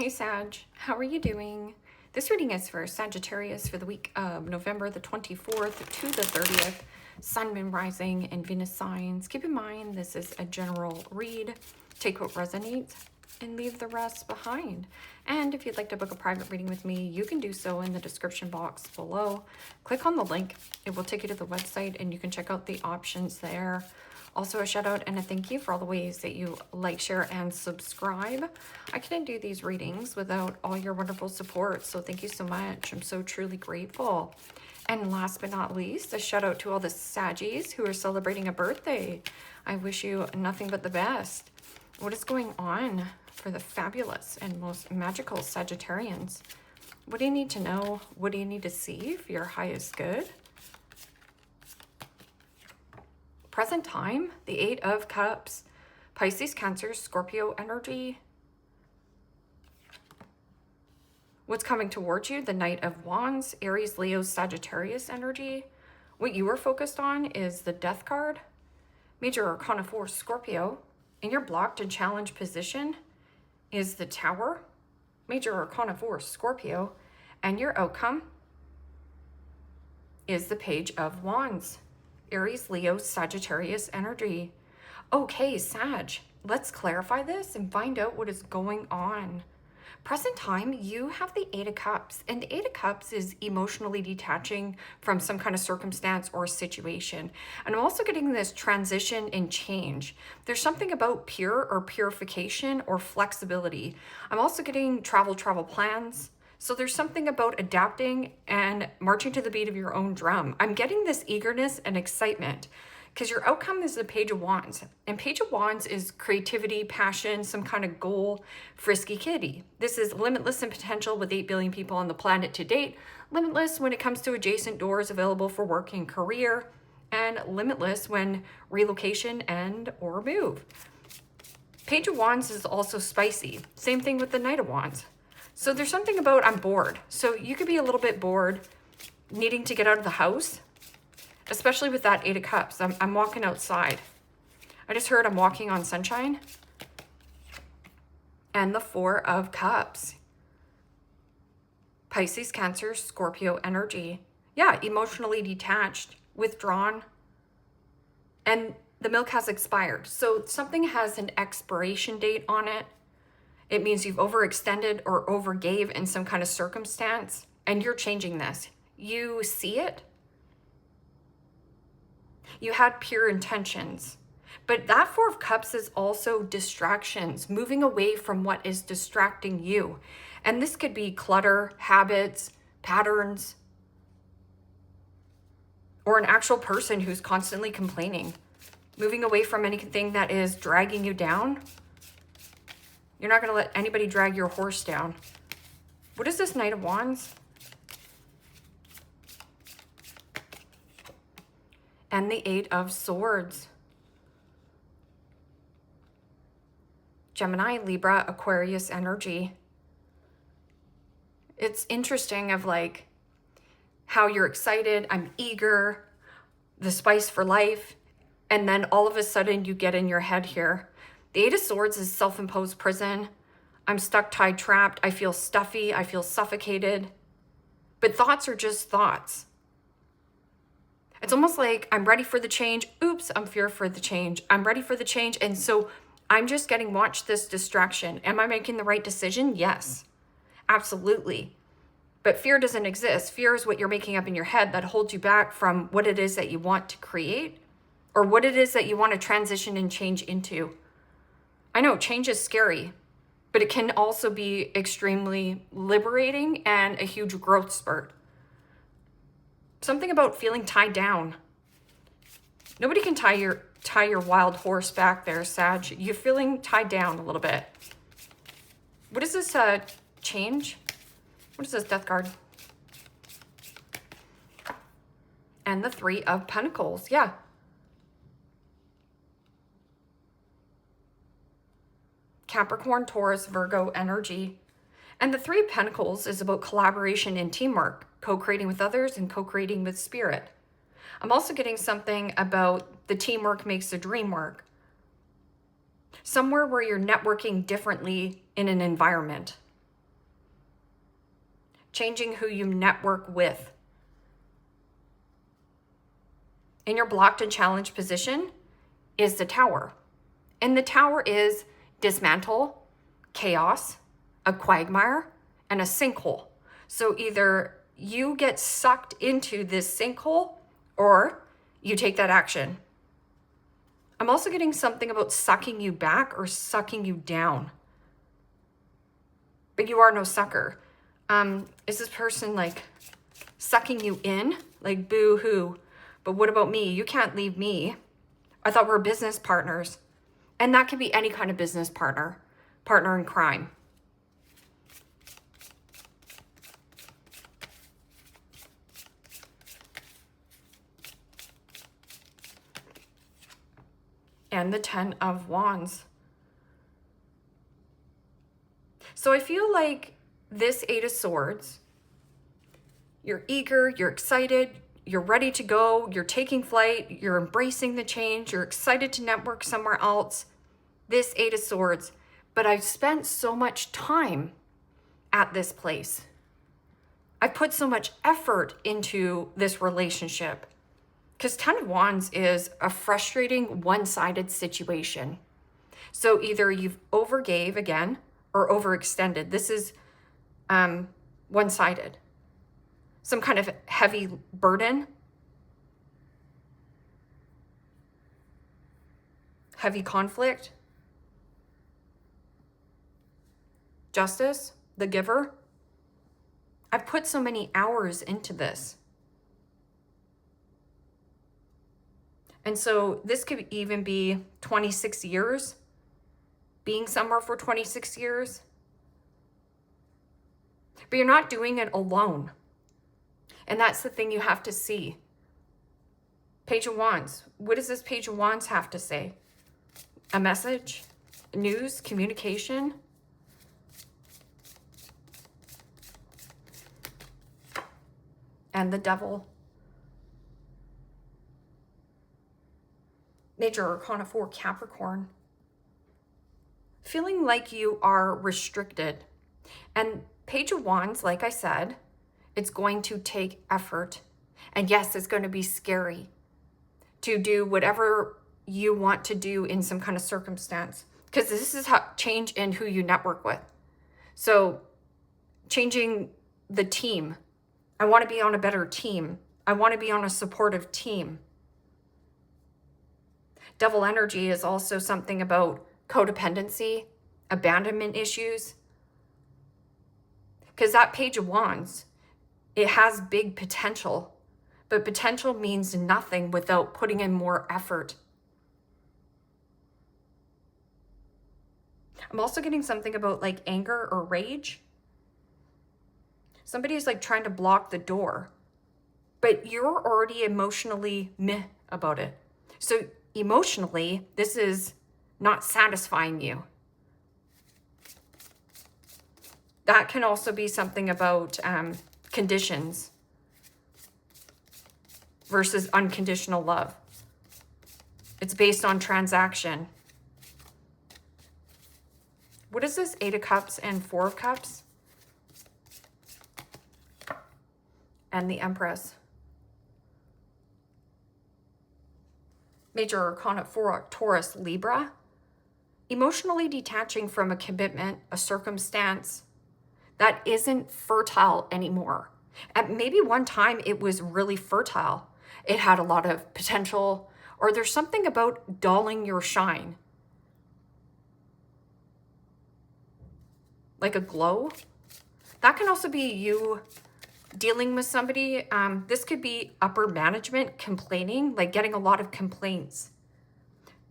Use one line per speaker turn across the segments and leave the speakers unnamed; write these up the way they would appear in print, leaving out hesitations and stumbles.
Hey Sag, how are you doing? This reading is for Sagittarius for the week of November the 24th to the 30th. Sun, Moon, Rising, and Venus signs. Keep in mind this is a general read. Take what resonates and leave the rest behind. And if you'd like to book a private reading with me, you can do so in the description box below. Click on the link. It will take you to the website and you can check out the options there. Also a shout out and a thank you for all the ways that you like, share, and subscribe. I couldn't do these readings without all your wonderful support, so thank you so much. I'm so truly grateful. And last but not least, a shout out to all the Saggies who are celebrating a birthday. I wish you nothing but the best. What is going on for the fabulous and most magical Sagittarians? What do you need to know? What do you need to see for your highest good? Present time, the Eight of Cups, Pisces, Cancer, Scorpio energy. What's coming towards you, the Knight of Wands, Aries, Leo, Sagittarius energy. What you are focused on is the Death card, Major Arcana 4, Scorpio. In your blocked and challenged position is the Tower, Major Arcana 4, Scorpio. And your outcome is the Page of Wands, Aries, Leo, Sagittarius energy. Okay, Sag, let's clarify this and find out what is going on. Present time, you have the Eight of Cups, and the Eight of Cups is emotionally detaching from some kind of circumstance or situation. And I'm also getting this transition and change. There's something about pure or purification or flexibility. I'm also getting travel plans. So there's something about adapting and marching to the beat of your own drum. I'm getting this eagerness and excitement because your outcome is the Page of Wands. And Page of Wands is creativity, passion, some kind of goal, frisky kitty. This is limitless in potential with 8 billion people on the planet to date. Limitless when it comes to adjacent doors available for work and career. And limitless when relocation and or move. Page of Wands is also spicy. Same thing with the Knight of Wands. So there's something about I'm bored. So you could be a little bit bored, needing to get out of the house, especially with that Eight of Cups. I'm walking outside. I just heard I'm walking on sunshine. And the Four of Cups. Pisces, Cancer, Scorpio energy. Yeah, emotionally detached, withdrawn. And the milk has expired. So something has an expiration date on it. It means you've overextended or overgave in some kind of circumstance, and you're changing this. You see it. You had pure intentions. But that Four of Cups is also distractions, moving away from what is distracting you. And this could be clutter, habits, patterns, or an actual person who's constantly complaining. Moving away from anything that is dragging you down. You're not going to let anybody drag your horse down. What is this Knight of Wands? And the Eight of Swords. Gemini, Libra, Aquarius energy. It's interesting of like how you're excited, I'm eager, the spice for life, and then all of a sudden you get in your head here. The Eight of Swords is self-imposed prison. I'm stuck, tied, trapped. I feel stuffy. I feel suffocated. But thoughts are just thoughts. It's almost like I'm ready for the change. Oops, I'm fear for the change. I'm ready for the change. And so I'm just getting watch this distraction. Am I making the right decision? Yes, absolutely. But fear doesn't exist. Fear is what you're making up in your head that holds you back from what it is that you want to create or what it is that you want to transition and change into. I know change is scary, but it can also be extremely liberating and a huge growth spurt. Something about feeling tied down. Nobody can tie your wild horse back there, Sag. You're feeling tied down a little bit. What is this change? What is this Death card? And the Three of Pentacles. Yeah. Capricorn, Taurus, Virgo energy. And the Three of Pentacles is about collaboration and teamwork, co-creating with others and co-creating with spirit. I'm also getting something about the teamwork makes the dream work. Somewhere where you're networking differently in an environment. changing who you network with. In your blocked and challenged position is the Tower. And the Tower is dismantle, chaos, a quagmire, and a sinkhole. So either you get sucked into this sinkhole or you take that action. I'm also getting something about sucking you back or sucking you down. But you are no sucker. Is this person like sucking you in? Like, boo-hoo. But what about me? You can't leave me. I thought we were business partners. And that could be any kind of business partner. Partner in crime. And the 10 of Wands. So I feel like this 8 of Swords, you're eager, you're excited, you're ready to go, you're taking flight, you're embracing the change, you're excited to network somewhere else. This 8 of Swords. But I've spent so much time at this place. I've put so much effort into this relationship. Because 10 of Wands is a frustrating, one-sided situation. So either you've overgave again or overextended. This is one-sided. Some kind of heavy burden. Heavy conflict. Justice, the giver. I've put so many hours into this. And so this could even be 26 years, being somewhere for 26 years. But you're not doing it alone. And that's the thing you have to see. Page of Wands. What does this Page of Wands have to say? A message? News? Communication? And the Devil. Major Arcana 4, Capricorn. Feeling like you are restricted. And Page of Wands, like I said, it's going to take effort. And yes, it's going to be scary to do whatever you want to do in some kind of circumstance. Because this is how change in who you network with. So changing the team. I want to be on a better team. I want to be on a supportive team. Devil energy is also something about codependency, abandonment issues. Because that Page of Wands, it has big potential, but potential means nothing without putting in more effort. I'm also getting something about like anger or rage. Somebody's like trying to block the door, but you're already emotionally meh about it. So emotionally, this is not satisfying you. That can also be something about conditions versus unconditional love. It's based on transaction. What is this? 8 of Cups and 4 of Cups? And the Empress. Major Arcana 4, Taurus, Libra. Emotionally detaching from a commitment, a circumstance that isn't fertile anymore. At maybe one time it was really fertile. It had a lot of potential, or there's something about dulling your shine. Like a glow. That can also be you dealing with somebody. This could be upper management complaining, like getting a lot of complaints.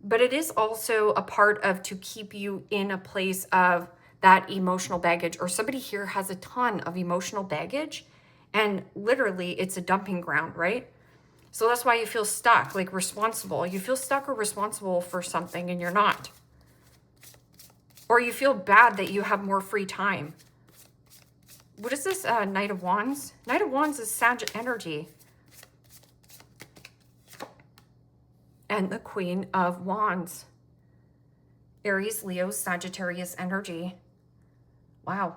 But it is also a part of to keep you in a place of that emotional baggage, or somebody here has a ton of emotional baggage and literally it's a dumping ground, right? So that's why you feel stuck, like responsible. You feel stuck or responsible for something and you're not. Or you feel bad that you have more free time. What is this Knight of Wands? Knight of Wands is Sag energy. And the Queen of Wands. Aries, Leo, Sagittarius energy. Wow.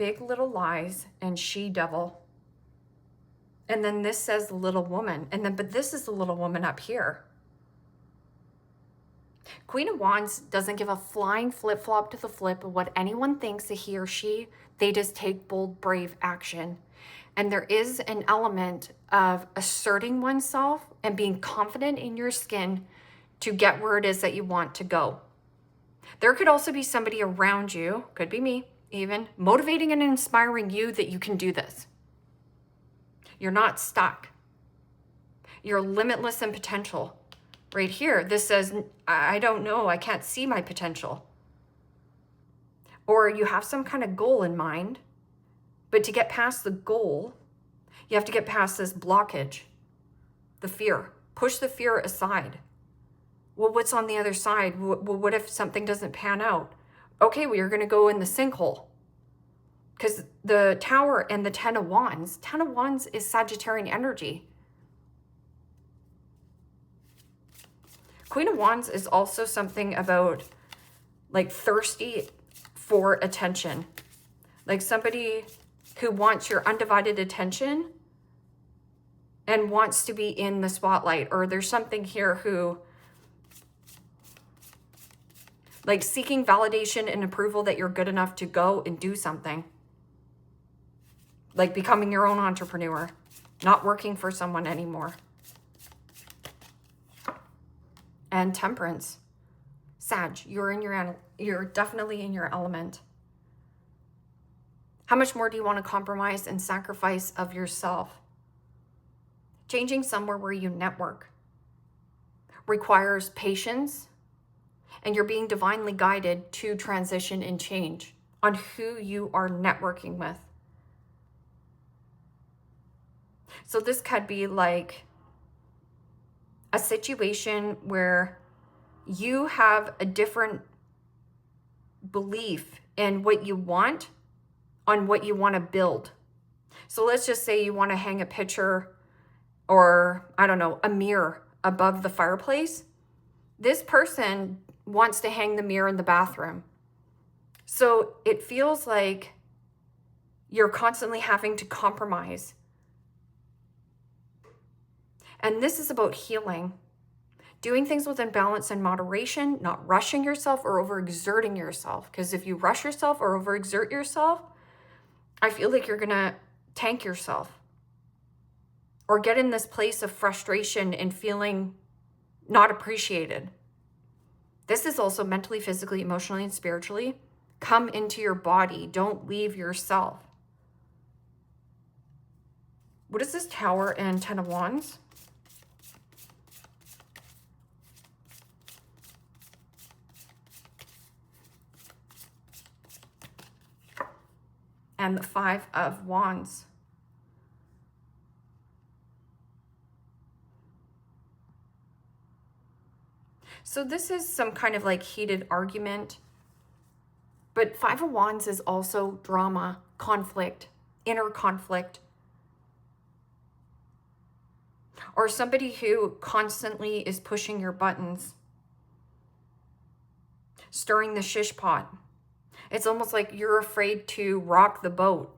big little lies and she devil. And then this says little woman. And then, but this is the little woman up here. Queen of Wands doesn't give a flying flip-flop to the flip of what anyone thinks that he or she, they just take bold, brave action. And there is an element of asserting oneself and being confident in your skin to get where it is that you want to go. There could also be somebody around you, could be me even, motivating and inspiring you that you can do this. You're not stuck. You're limitless in potential. Right here, this says, I don't know, I can't see my potential. Or you have some kind of goal in mind, but to get past the goal, you have to get past this blockage, the fear. Push the fear aside. Well, what's on the other side? Well, what if something doesn't pan out? Okay, well, you're going to go in the sinkhole. Because the Tower and the Ten of Wands is Sagittarian energy. Queen of Wands is also something about like thirsty for attention. Like somebody who wants your undivided attention and wants to be in the spotlight. Or there's something here who like seeking validation and approval that you're good enough to go and do something. Like becoming your own entrepreneur, not working for someone anymore. And Temperance. Sag, you're definitely in your element. How much more do you want to compromise and sacrifice of yourself? Changing somewhere where you network requires patience, and you're being divinely guided to transition and change on who you are networking with. So this could be like a situation where you have a different belief in what you want on what you want to build. So let's just say you want to hang a picture or, I don't know, a mirror above the fireplace. This person wants to hang the mirror in the bathroom. So it feels like you're constantly having to compromise. And this is about healing. Doing things within balance and moderation, not rushing yourself or overexerting yourself. Because if you rush yourself or overexert yourself, I feel like you're going to tank yourself. Or get in this place of frustration and feeling not appreciated. This is also mentally, physically, emotionally, and spiritually. Come into your body. Don't leave yourself. What is this Tower and Ten of Wands? And the Five of Wands. So this is some kind of like heated argument. But Five of Wands is also drama, conflict, inner conflict. Or somebody who constantly is pushing your buttons. Stirring the shish pot. It's almost like you're afraid to rock the boat.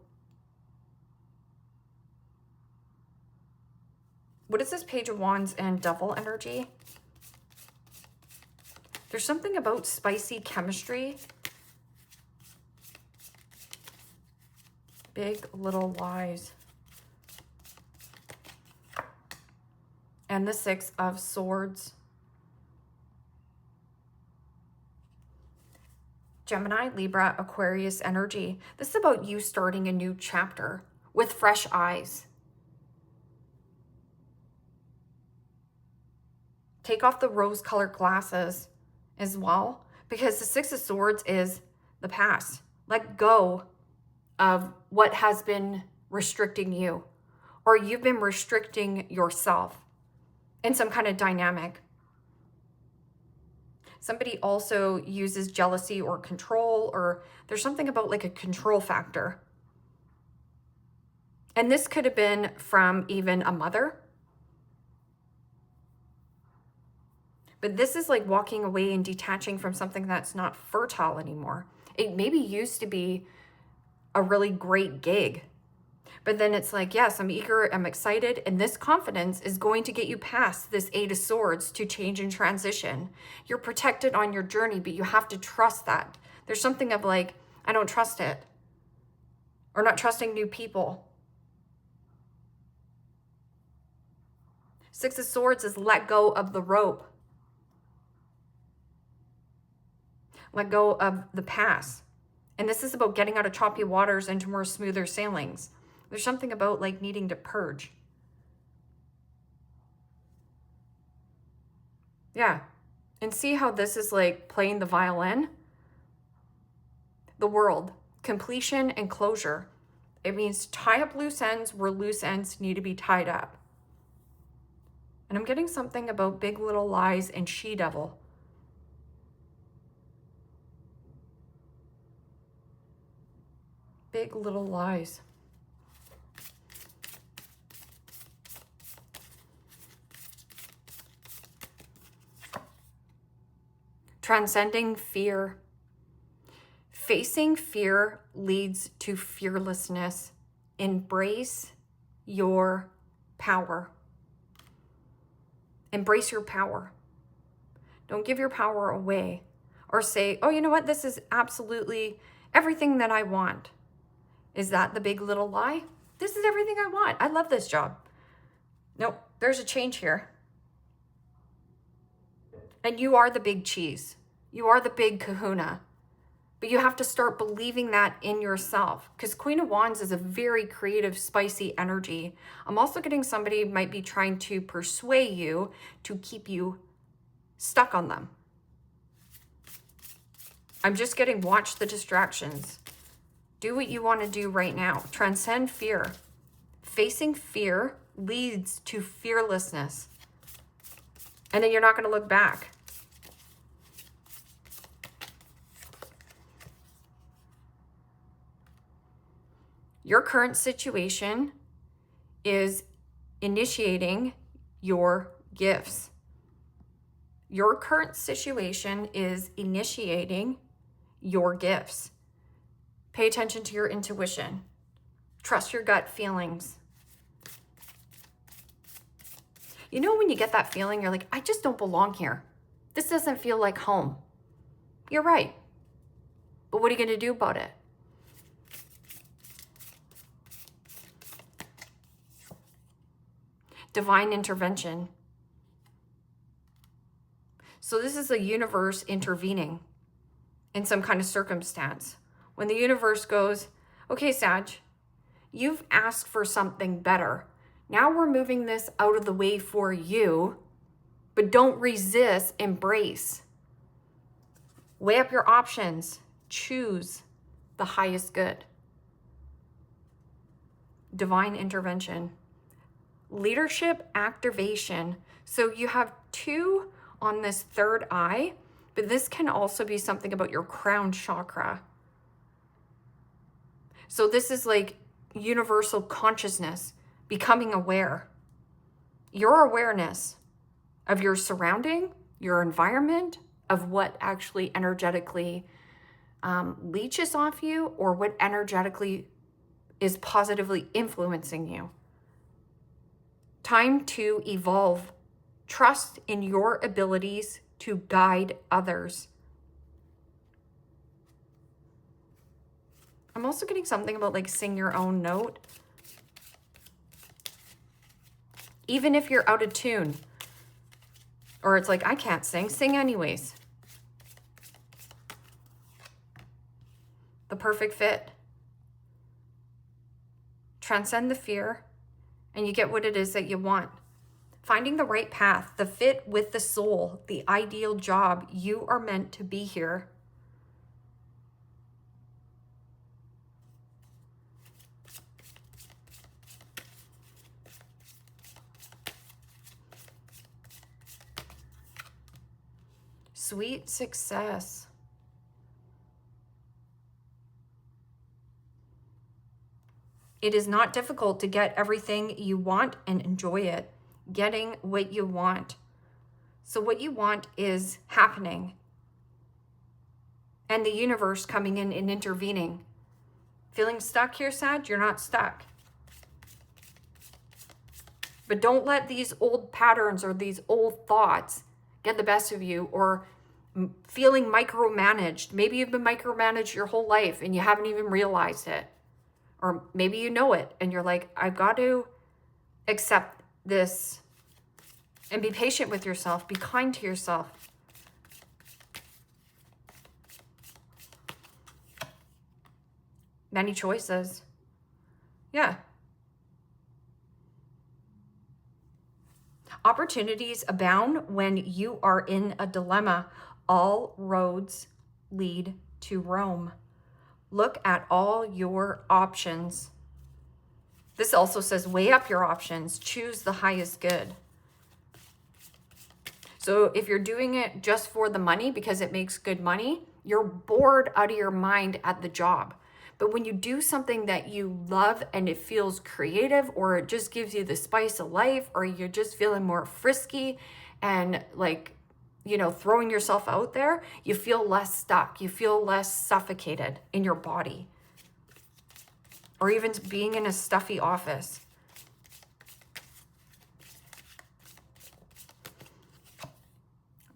What is this Page of Wands and Devil energy? There's something about spicy chemistry. Big little lies. And the Six of Swords. Gemini, Libra, Aquarius energy. This is about you starting a new chapter with fresh eyes. Take off the rose-colored glasses as well, because the Six of Swords is the past. Let go of what has been restricting you, or you've been restricting yourself in some kind of dynamic. Somebody also uses jealousy or control, or there's something about like a control factor. And this could have been from even a mother. But this is like walking away and detaching from something that's not fertile anymore. It maybe used to be a really great gig. But then it's like, yes, I'm eager, I'm excited, and this confidence is going to get you past this Eight of Swords to change and transition. You're protected on your journey, but you have to trust that. There's something of like, I don't trust it. Or not trusting new people. Six of Swords is let go of the rope. Let go of the past. And this is about getting out of choppy waters into more smoother sailings. There's something about like needing to purge. Yeah. And see how this is like playing the violin? The world, completion and closure. It means tie up loose ends where loose ends need to be tied up. And I'm getting something about Big Little Lies and She-Devil. Big Little Lies. Transcending fear. Facing fear leads to fearlessness. Embrace your power. Embrace your power. Don't give your power away or say, oh, you know what? This is absolutely everything that I want. Is that the big little lie? This is everything I want. I love this job. Nope, there's a change here. And you are the big cheese. You are the big kahuna. But you have to start believing that in yourself, because Queen of Wands is a very creative, spicy energy. I'm also getting somebody might be trying to persuade you to keep you stuck on them. I'm just getting watch the distractions. Do what you want to do right now. Transcend fear. Facing fear leads to fearlessness. And then you're not going to look back. Your current situation is initiating your gifts. Your current situation is initiating your gifts. Pay attention to your intuition. Trust your gut feelings. You know when you get that feeling, you're like, I just don't belong here. This doesn't feel like home. You're right. But what are you going to do about it? Divine intervention. So this is the universe intervening in some kind of circumstance. When the universe goes, okay, Sag, you've asked for something better. Now we're moving this out of the way for you, but don't resist, embrace. Weigh up your options. Choose the highest good. Divine intervention. Leadership activation. So you have two on this third eye, but this can also be something about your crown chakra. So this is like universal consciousness, becoming aware. Your awareness of your surrounding, your environment, of what actually energetically leeches off you, or what energetically is positively influencing you. Time to evolve. Trust in your abilities to guide others. I'm also getting something about like sing your own note. Even if you're out of tune. Or it's like, I can't sing. Sing anyways. The perfect fit. Transcend the fear. And you get what it is that you want. Finding the right path, the fit with the soul, the ideal job. You are meant to be here. Sweet success. It is not difficult to get everything you want and enjoy it. Getting what you want. So what you want is happening. And the universe coming in and intervening. Feeling stuck here, Sag? You're not stuck. But don't let these old patterns or these old thoughts get the best of you, or feeling micromanaged. Maybe you've been micromanaged your whole life and you haven't even realized it. Or maybe you know it and you're like, I've got to accept this and be patient with yourself. Be kind to yourself. Many choices. Yeah. Opportunities abound when you are in a dilemma. All roads lead to Rome. Look at all your options. This also says weigh up your options. Choose the highest good. So if you're doing it just for the money because it makes good money, you're bored out of your mind at the job. But when you do something that you love and it feels creative, or it just gives you the spice of life, or you're just feeling more frisky and like, you know, throwing yourself out there, you feel less stuck. You feel less suffocated in your body. Or even being in a stuffy office.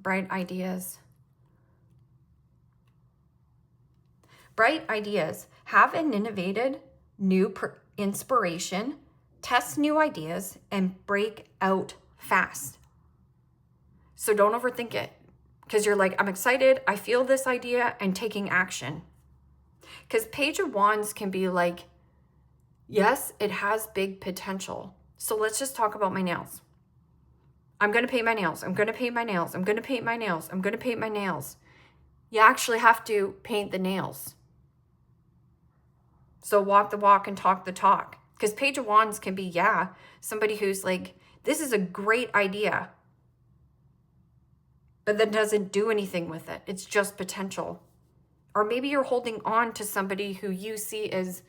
Bright ideas. Bright ideas. Have an innovative new inspiration, test new ideas, and break out fast. So don't overthink it, because you're like, I'm excited, I feel this idea, and taking action. Because Page of Wands can be like, yes, it has big potential. So let's just talk about my nails. I'm going to paint my nails. I'm going to paint my nails. I'm going to paint my nails. I'm going to paint my nails. You actually have to paint the nails. So walk the walk and talk the talk. Because Page of Wands can be, yeah, somebody who's like, this is a great idea, but then doesn't do anything with it. It's just potential. Or maybe you're holding on to somebody who you see as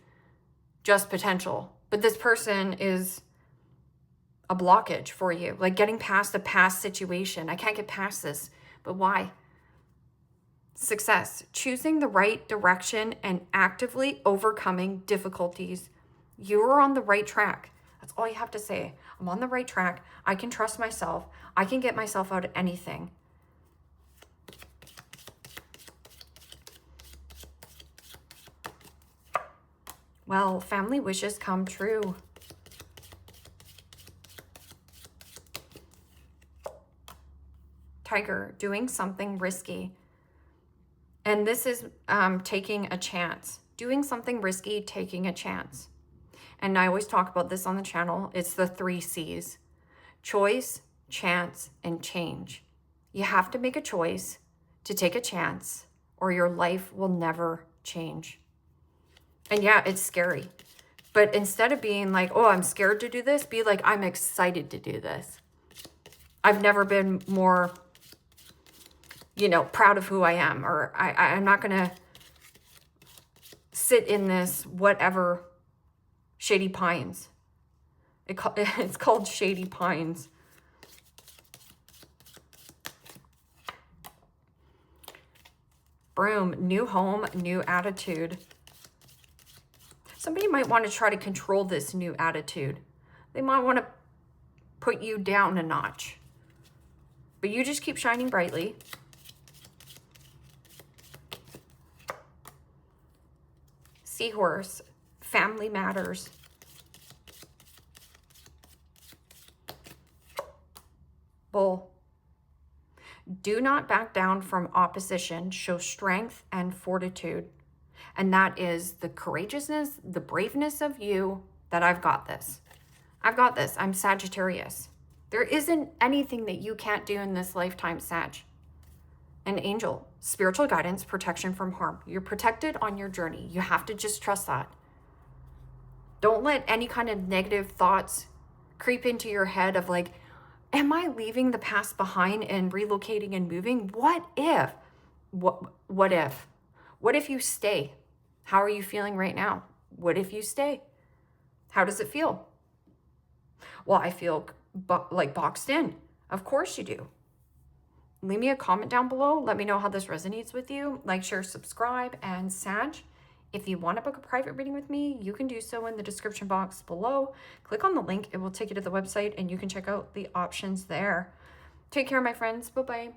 just potential, but this person is a blockage for you. Like getting past a past situation. I can't get past this, but why? Success, choosing the right direction and actively overcoming difficulties. You are on the right track. That's all you have to say. I'm on the right track. I can trust myself. I can get myself out of anything. Well, family wishes come true. Tiger, doing something risky. And this is taking a chance. Doing something risky, taking a chance. And I always talk about this on the channel. It's the 3 C's. Choice, chance, and change. You have to make a choice to take a chance, or your life will never change. And yeah, it's scary. But instead of being like, oh, I'm scared to do this, be like, I'm excited to do this. I've never been more, you know, proud of who I am, or I'm not going to sit in this whatever Shady Pines. It's called Shady Pines. Broom, new home, new attitude. Somebody might want to try to control this new attitude. They might want to put you down a notch. But you just keep shining brightly. Seahorse, family matters. Bull. Do not back down from opposition. Show strength and fortitude. And that is the courageousness, the braveness of you that I've got this. I've got this. I'm Sagittarius. There isn't anything that you can't do in this lifetime, Sag. An angel, spiritual guidance, protection from harm. You're protected on your journey. You have to just trust that. Don't let any kind of negative thoughts creep into your head of like, am I leaving the past behind and relocating and moving? What if? What if? What if you stay? How are you feeling right now? What if you stay? How does it feel? Well, I feel like boxed in. Of course you do. Leave me a comment down below. Let me know how this resonates with you. Like, share, subscribe, and Sag, If you want to book a private reading with me, you can do so in the description box below. Click on the link, it will take you to the website and you can check out the options there. Take care, my friends. Bye-bye.